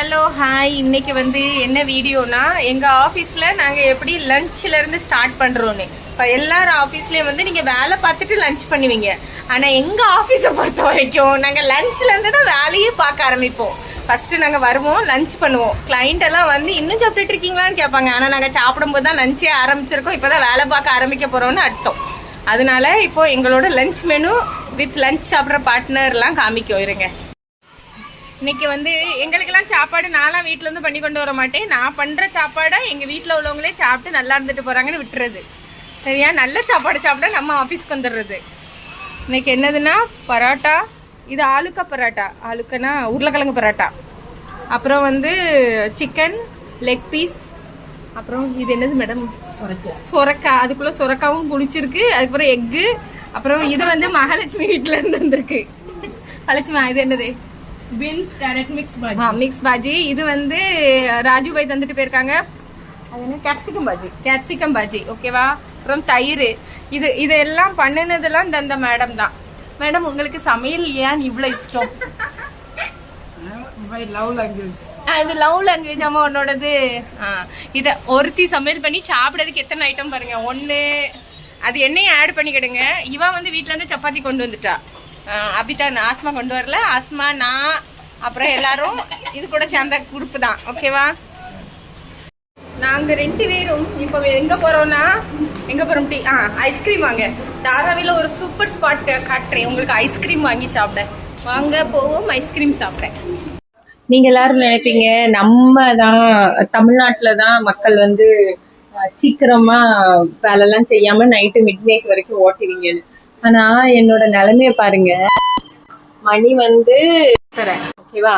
Hello hi. இன்னைக்கு என்ன வீடியோனா எங்கள் ஆஃபீஸில் நாங்கள் எப்படி லஞ்சிலேருந்து ஸ்டார்ட் பண்ணுறோன்னு. இப்போ எல்லாரும் ஆஃபீஸ்லேயும் நீங்கள் வேலை பார்த்துட்டு லஞ்ச் பண்ணுவீங்க. ஆனால் எங்கள் ஆஃபீஸை பொறுத்த வரைக்கும் நாங்கள் லஞ்சிலேருந்து தான் வேலையே பார்க்க ஆரம்பிப்போம். ஃபஸ்ட்டு நாங்கள் வருவோம், லஞ்ச் பண்ணுவோம். கிளைண்ட் எல்லாம் இன்னும் சாப்பிட்டுட்டு இருக்கீங்களான்னு கேட்பாங்க. ஆனால் நாங்கள் சாப்பிடும்போது தான் லஞ்சே ஆரம்பிச்சிருக்கோம், இப்போ தான் வேலை பார்க்க ஆரம்பிக்க போகிறோன்னு அர்த்தம். அதனால இப்போ எங்களோட லஞ்ச் மெனு வித் லஞ்ச் சாப்பிட்ற பார்ட்னர்லாம் காமிக்கும் இருங்க. இன்னைக்கு எங்களுக்கெல்லாம் சாப்பாடு நான்லாம் வீட்டிலேருந்து பண்ணி கொண்டு வர மாட்டேன். நான் பண்ணுற சாப்பாடை எங்கள் வீட்டில் உள்ளவங்களே சாப்பிட்டு நல்லா இருந்துட்டு போகிறாங்கன்னு விட்டுறது. சரியா? நல்ல சாப்பாடு சாப்பிட நம்ம ஆஃபீஸ்க்கு வந்துடுறது. இன்னைக்கு என்னதுன்னா பரோட்டா. இது ஆலுக்கா பரோட்டா. ஆலுக்கனா உருளைக்கிழங்கு பரோட்டா. அப்புறம் சிக்கன் லெக் பீஸ். அப்புறம் இது என்னது மேடம்? சொரக்காய். அதுக்குள்ளே சொரக்காவும் குளிச்சிருக்கு. அதுக்கப்புறம் எக்கு. அப்புறம் இது மகாலட்சுமி வீட்டிலேருந்து வந்திருக்கு. மகாலட்சுமி இது என்னது? Beans carrot mix bhaji. Mix bhaji. இது ராஜு பாய் தந்துட்டு போயிருக்காங்க. அது என்ன? கேப்சிகம் பாஜி. கேப்சிகம் பாஜி. ஓகேவா? அப்புறம் தயிர். இதெல்லாம் பண்ணினதெல்லாம் இந்த மேடம் தான். மேடம், உங்களுக்கு சமையல் ஏன் இவ்வளோ இஷ்டம்? Love language. இது லவ் லாங்குவேஜ். ஆமா, உன்னோடது. இதை ஒருத்தி சமையல் பண்ணி சாப்பிட்றதுக்கு எத்தனை ஐட்டம் பாருங்க. ஒன்று அது என்னையும் ஆட் பண்ணிக்கிடுங்க. இவா வீட்டிலேருந்து சப்பாத்தி கொண்டு வந்துட்டா. அபிதா ஆஸ்மா கொண்டு வரல. ஆஸ்மா, நான், அப்புறம் எல்லாரும் இது கூட சேர்ந்த குரூப்பு தான். ஓகேவா? நாங்கள் 2 பேரும் இப்போ எங்கே போகிறோன்னா டீ ஐஸ்கிரீம் வாங்க. தாராவியில் ஒரு சூப்பர் ஸ்பாட் காட்டுறேன் உங்களுக்கு. ஐஸ்கிரீம் வாங்கி சாப்பிட வாங்க, போவோம் ஐஸ்கிரீம் சாப்பிட. நீங்கள் எல்லாரும் நினைப்பீங்க நம்ம தான் தமிழ்நாட்டில் தான் மக்கள் சீக்கிரமாக வேலைலாம் செய்யாமல் நைட்டு மிட் நைட் வரைக்கும் ஓட்டுவீங்கன்னு. ஆனா என்னோட நிலைமைய பாருங்க. மணி ஓகேவா,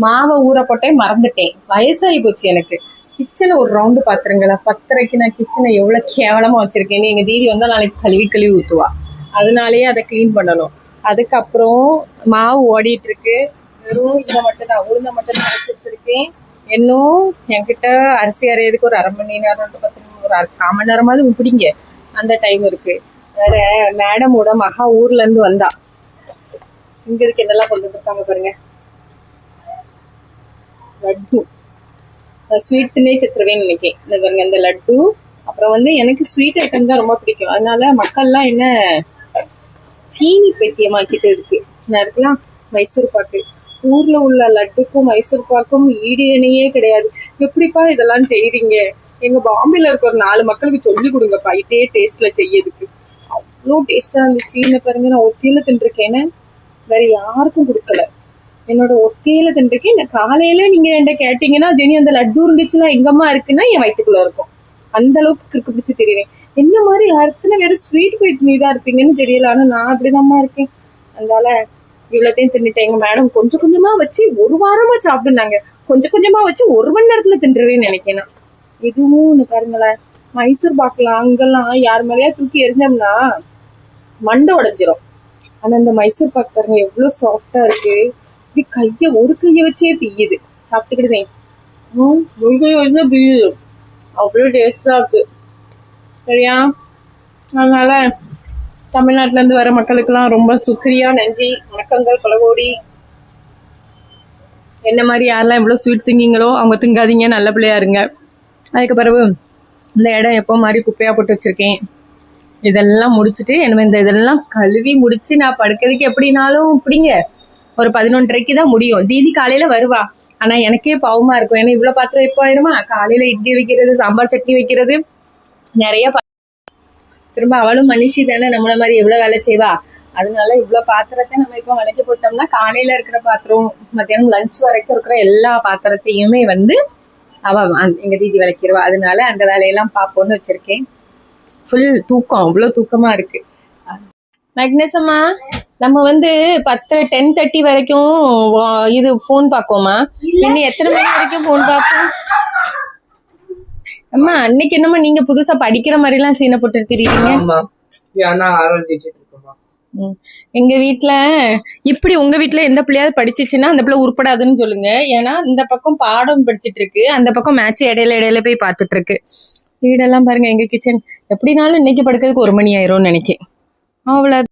மாவை ஊற போட்டே மறந்துட்டேன். வயசாகி போச்சு எனக்கு. கிச்சனை ஒரு ரவுண்டு பாத்துருங்களா. 10:30 நான் கிச்சனை எவ்வளவு கேவலமா வச்சிருக்கேன்னு எங்க தீதி நாளைக்கு கழுவி ஊத்துவா. அதனாலயே அதை கிளீன் பண்ணணும். அதுக்கப்புறம் மாவு ஓடிட்டு இருக்கு. வெறும் இதை மட்டும் தான், உளுந்த மட்டும் தான் அரைச்சி வச்சிருக்கேன். இன்னும் என்கிட்ட அரிசி அரையிறதுக்கு ஒரு 1/2 மணி நேரம், 1/4 மணி நேரமாவது பிடிங்க. அந்த டைம் இருக்கு. வேற மேடமோட மகா ஊர்ல இருந்து வந்தா. இங்க இருக்கு என்னெல்லாம் கொண்டு வந்துருக்காங்க பாருங்க. லட்டு. ஸ்வீட் தின்னே செத்துருவேன்னு நினைக்கேன். இந்த பாருங்க, இந்த லட்டு. அப்புறம் எனக்கு ஸ்வீட் ஐட்டம் தான் ரொம்ப பிடிக்கும். அதனால மக்கள்லாம் என்ன சீனி பைத்தியமாக்கிட்டு இருக்கு. என்ன இருக்கலாம்? மைசூர் பாக்கு. ஊர்ல உள்ள லட்டுக்கும் மைசூர் பாக்கும் ஈடு இணையே கிடையாது. எப்படிப்பா இதெல்லாம் செய்றீங்க? எங்க பாம்பேல இருக்க ஒரு 4 மக்களுக்கு சொல்லி கொடுங்கப்பா இதே டேஸ்ட்ல செய்யறதுக்கு. அவ்வளோ டேஸ்டா இருந்துச்சு. என்ன பாருங்க, நான் ஒத்தையில தின்றுருக்கேன்னு வேற யாருக்கும் கொடுக்கல. என்னோட ஒத்தையில தின்றுருக்கேன். நான் காலையில நீங்க என்கிட்ட கேட்டீங்கன்னா ஜெனி அந்த லட்டு இருந்துச்சுன்னா எங்கம்மா இருக்குன்னா என் வயிற்றுக்குள்ள இருக்கும். அந்த அளவுக்கு கிறுக்கு பிடிச்சி தெரியுவேன். என்ன மாதிரி யாருக்குன்னா வேற ஸ்வீட் போயிட்டு நீதான் இருப்பீங்கன்னு தெரியல. ஆனா நான் அப்படிதாம்மா இருக்கேன். அதனால இவ்வளோத்தையும் தின்னுட்டேன். எங்க மேடம் கொஞ்சம் கொஞ்சமா வச்சு 1 வாரமா சாப்பிடுனாங்க. கொஞ்சம் கொஞ்சமா வச்சு 1 மணி நேரத்துல தின்றுவேன்னு நினைக்கிறேன். இதுவும் ஒண்ணு பாருங்களேன், மைசூர் பாக்கலாம் அங்கெல்லாம் யார் மேலேயா தூக்கி எரிஞ்சோம்னா மண்டை உடைஞ்சிரும். ஆனா இந்த மைசூர் பாக்கு பாருங்க எவ்வளவு சாஃப்டா இருக்கு. இப்படி ஒரு கையை வச்சே பிய்யுது. சாப்பிட்டுக்கிட்டேன். ஒரு கையை வச்சுதான் பிய்யுது. அவ்வளோ டேஸ்டா இருக்கு. சரியா? அதனால தமிழ்நாட்டுல இருந்து வர மக்களுக்கெல்லாம் ரொம்ப சுக்ரியா, நன்றி, வணக்கங்கள், பலகோடி. என்ன மாதிரி யாரெல்லாம் எவ்வளவு ஸ்வீட் திங்கிங்களோ அவங்க திங்காதீங்க, நல்ல பிள்ளையா இருங்க. அதுக்கு பிறகு இந்த இடம் எப்போ மாதிரி குப்பையா போட்டு வச்சிருக்கேன். இதெல்லாம் முடிச்சுட்டு இதெல்லாம் கழுவி முடிச்சு நான் படுக்கிறதுக்கு எப்படினாலும் பிடிங்க ஒரு 11:30 தான் முடியும். தீதி காலையில வருவா. ஆனா எனக்கே பாவமா இருக்கும். ஏன்னா இவ்வளவு பாத்திரம் எப்போ ஆயிருமா? காலையில இட்லி வைக்கிறது, சாம்பார் சட்னி வைக்கிறது, நிறைய திரும்ப அவளும் மனுஷி தானே, நம்மள மாதிரி எவ்வளவு வேலை செய்வா. அதனால இவ்வளவு பாத்திரத்தை நம்ம இப்போ விளக்கி போட்டோம்னா காலையில இருக்கிற பாத்திரம், மத்தியானம் லஞ்ச் வரைக்கும் இருக்கிற எல்லா பாத்திரத்தையுமே அவ எங்க தீதி விளக்கிடுவா. அதனால அந்த வேலையெல்லாம் பார்ப்போம்னு வச்சிருக்கேன். ஃபுல் தூக்கம், அவ்வளவு தூக்கமா இருக்கு. மேக்னஸம்மா, நம்ம 10:30 வரைக்கும் இது போன் பார்ப்போமா? இன்னும் எத்தனை மணி வரைக்கும் போன் பார்ப்போம்? அம்மா, அன்னைக்கு என்னமா நீங்க புதுசா படிக்கிற மாதிரி எல்லாம் சீனை போட்டு தெரியுறீங்க. எங்க வீட்டுல இப்படி, உங்க வீட்டுல எந்த பிள்ளையாவது படிச்சிச்சுன்னா அந்த பிள்ளை உருப்படாதுன்னு சொல்லுங்க. ஏன்னா இந்த பக்கம் பாடம் படிச்சுட்டு இருக்கு, அந்த பக்கம் மேட்ச் இடையில போய் பாத்துட்டு இருக்கு. வீடெல்லாம் பாருங்க. எங்க கிச்சன் எப்படினாலும் இன்னைக்கு படுக்கிறதுக்கு 1 மணி ஆயிரும்னு நினைக்கிறேன். அவ்வளவு